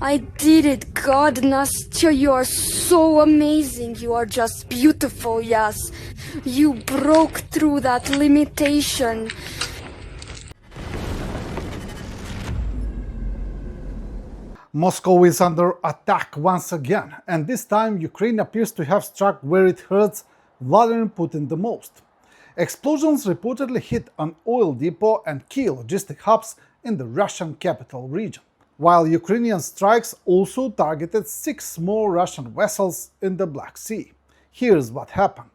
I did it, God, Nastya, you are so amazing. You are just beautiful, yes. You broke through that limitation. Moscow is under attack once again, and this time Ukraine appears to have struck where it hurts Vladimir Putin the most. Explosions reportedly hit an oil depot and key logistic hubs in the Russian capital region, while Ukrainian strikes also targeted 6 more Russian vessels in the Black Sea. Here's what happened.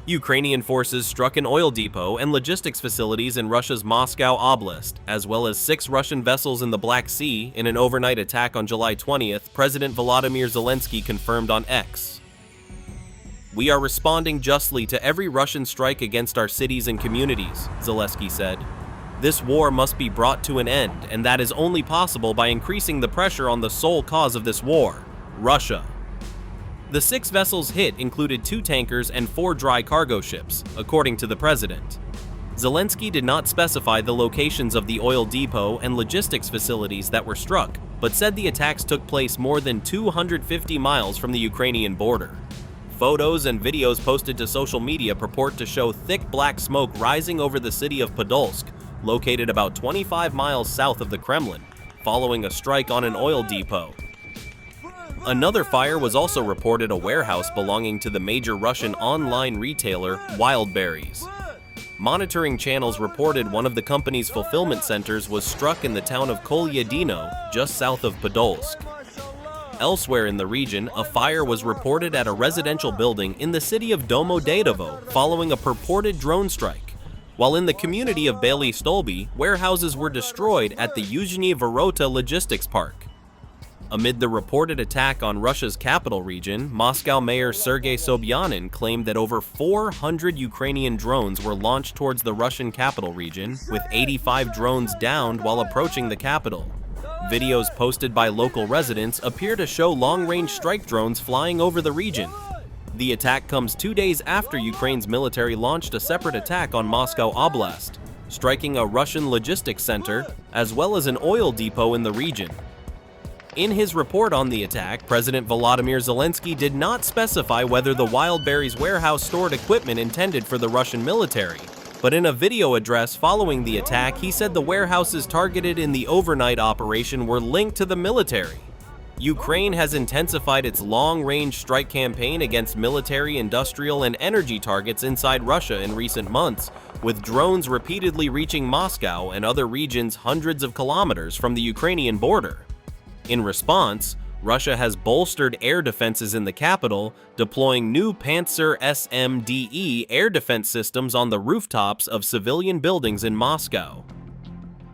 Ukrainian forces struck an oil depot and logistics facilities in Russia's Moskow Oblast, as well as 6 Russian vessels in the Black Sea in an overnight attack on July 20th, President Volodymyr Zelensky confirmed on X. "We are responding justly to every Russian strike against our cities and communities," Zelensky said. "This war must be brought to an end, and that is only possible by increasing the pressure on the sole cause of this war, Russia." The 6 vessels hit included 2 tankers and 4 dry cargo ships, according to the president. Zelensky did not specify the locations of the oil depot and logistics facilities that were struck, but said the attacks took place more than 250 miles from the Ukrainian border. Photos and videos posted to social media purport to show thick black smoke rising over the city of Podolsk, located about 25 miles south of the Kremlin, following a strike on an oil depot. Another fire was also reported at a warehouse belonging to the major Russian online retailer Wildberries. Monitoring channels reported one of the company's fulfillment centers was struck in the town of Kolyadino, just south of Podolsk. Elsewhere in the region, a fire was reported at a residential building in the city of Domodedovo following a purported drone strike, while in the community of Bely Stolby, warehouses were destroyed at the Yuzhny Vorota Logistics Park. Amid the reported attack on Russia's capital region, Moscow Mayor Sergei Sobyanin claimed that over 400 Ukrainian drones were launched towards the Russian capital region, with 85 drones downed while approaching the capital. Videos posted by local residents appear to show long-range strike drones flying over the region. The attack comes 2 days after Ukraine's military launched a separate attack on Moskow Oblast, striking a Russian logistics center as well as an oil depot in the region. In his report on the attack, President Volodymyr Zelensky did not specify whether the Wildberries warehouse stored equipment intended for the Russian military, but in a video address following the attack, he said the warehouses targeted in the overnight operation were linked to the military. Ukraine has intensified its long-range strike campaign against military, industrial, and energy targets inside Russia in recent months, with drones repeatedly reaching Moscow and other regions hundreds of kilometers from the Ukrainian border. In response, Russia has bolstered air defenses in the capital, deploying new Pantsir-S MDE air defense systems on the rooftops of civilian buildings in Moscow.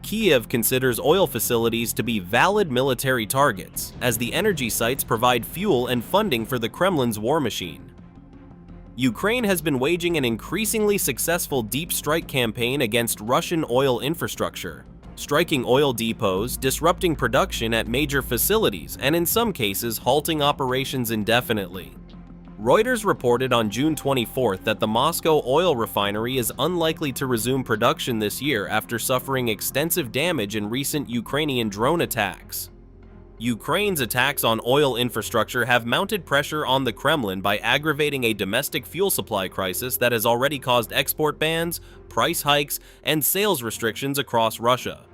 Kiev considers oil facilities to be valid military targets, as the energy sites provide fuel and funding for the Kremlin's war machine. Ukraine has been waging an increasingly successful deep strike campaign against Russian oil infrastructure, striking oil depots, disrupting production at major facilities, and in some cases halting operations indefinitely. Reuters reported on June 24th that the Moscow oil refinery is unlikely to resume production this year after suffering extensive damage in recent Ukrainian drone attacks. Ukraine's attacks on oil infrastructure have mounted pressure on the Kremlin by aggravating a domestic fuel supply crisis that has already caused export bans, price hikes, and sales restrictions across Russia.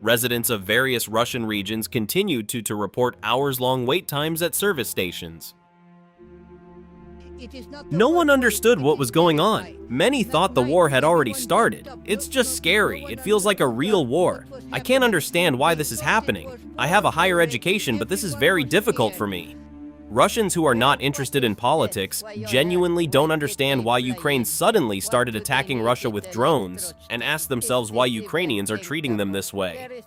Residents of various Russian regions continued to report hours-long wait times at service stations. No one understood what was going on. Many thought the war had already started. It's just scary. It feels like a real war. I can't understand why this is happening. I have a higher education, but this is very difficult for me. Russians who are not interested in politics genuinely don't understand why Ukraine suddenly started attacking Russia with drones and ask themselves why Ukrainians are treating them this way.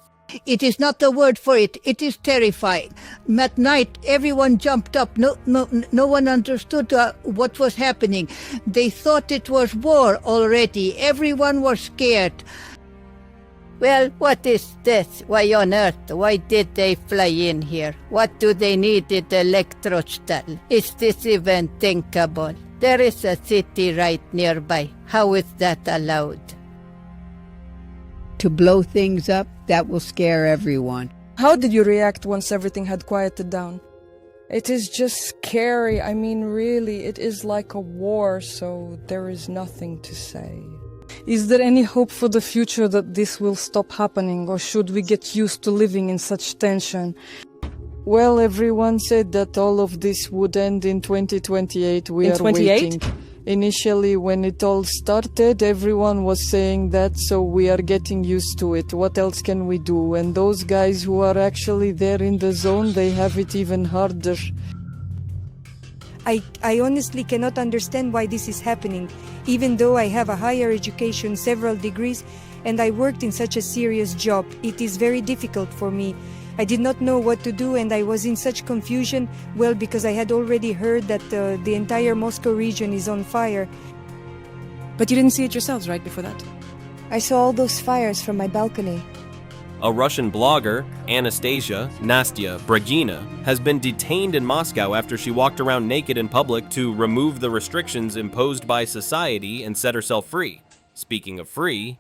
It is not the word for it. It is terrifying. At night, everyone jumped up. No one understood what was happening. They thought it was war already. Everyone was scared. Well, what is this? Why on earth? Why did they fly in here? What do they need at Electrostal? Is this even thinkable? There is a city right nearby. How is that allowed? To blow things up, that will scare everyone. How did you react once everything had quieted down? It is just scary. I mean, really, it is like a war, so there is nothing to say. Is there any hope for the future that this will stop happening, or should we get used to living in such tension? Well, everyone said that all of this would end in 2028. We are waiting. Initially, when it all started, everyone was saying that, so we are getting used to it. What else can we do? And those guys who are actually there in the zone, they have it even harder. I honestly cannot understand why this is happening, even though I have a higher education, several degrees, and I worked in such a serious job. It is very difficult for me. I did not know what to do, and I was in such confusion, well, because I had already heard that the entire Moscow region is on fire. But you didn't see it yourselves, right, before that? I saw all those fires from my balcony. A Russian blogger, Anastasia Nastya Bragina, has been detained in Moscow after she walked around naked in public to remove the restrictions imposed by society and set herself free. Speaking of free,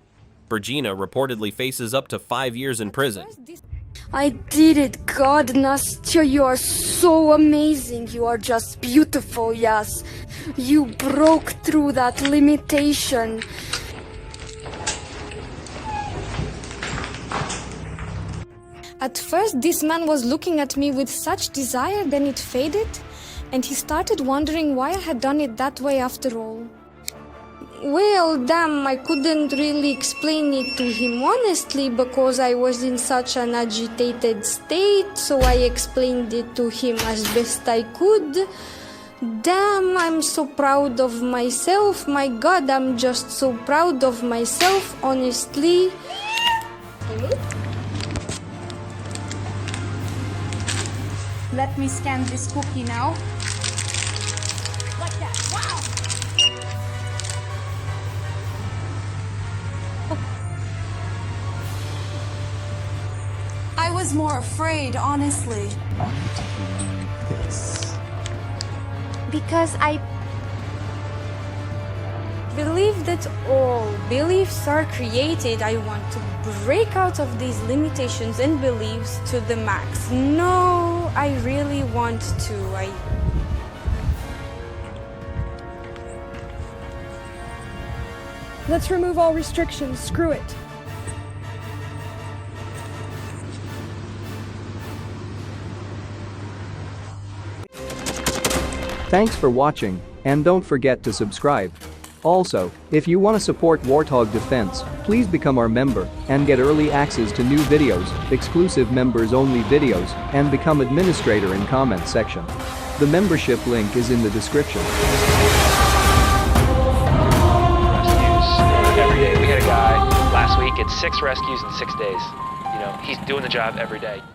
Bragina reportedly faces up to 5 years in prison. I did it, God, Nastya, you are so amazing. You are just beautiful, yes. You broke through that limitation. At first, this man was looking at me with such desire, then it faded, and he started wondering why I had done it that way after all. Well, damn, I couldn't really explain it to him honestly because I was in such an agitated state, so I explained it to him as best I could. Damn, I'm so proud of myself. My God, I'm just so proud of myself, honestly. Let me scan this cookie now. Like that, wow! I was more afraid, honestly. Because I believe that all beliefs are created. I want to break out of these limitations and beliefs to the max. No, I really want to. Let's remove all restrictions. Screw it. Thanks for watching, and don't forget to subscribe. Also, if you want to support Warthog Defense, please become our member and get early access to new videos, exclusive members-only videos, and become administrator in comment section. The membership link is in the description. Rescues every day. We had a guy last week at 6 rescues in 6 days. You know, he's doing the job every day.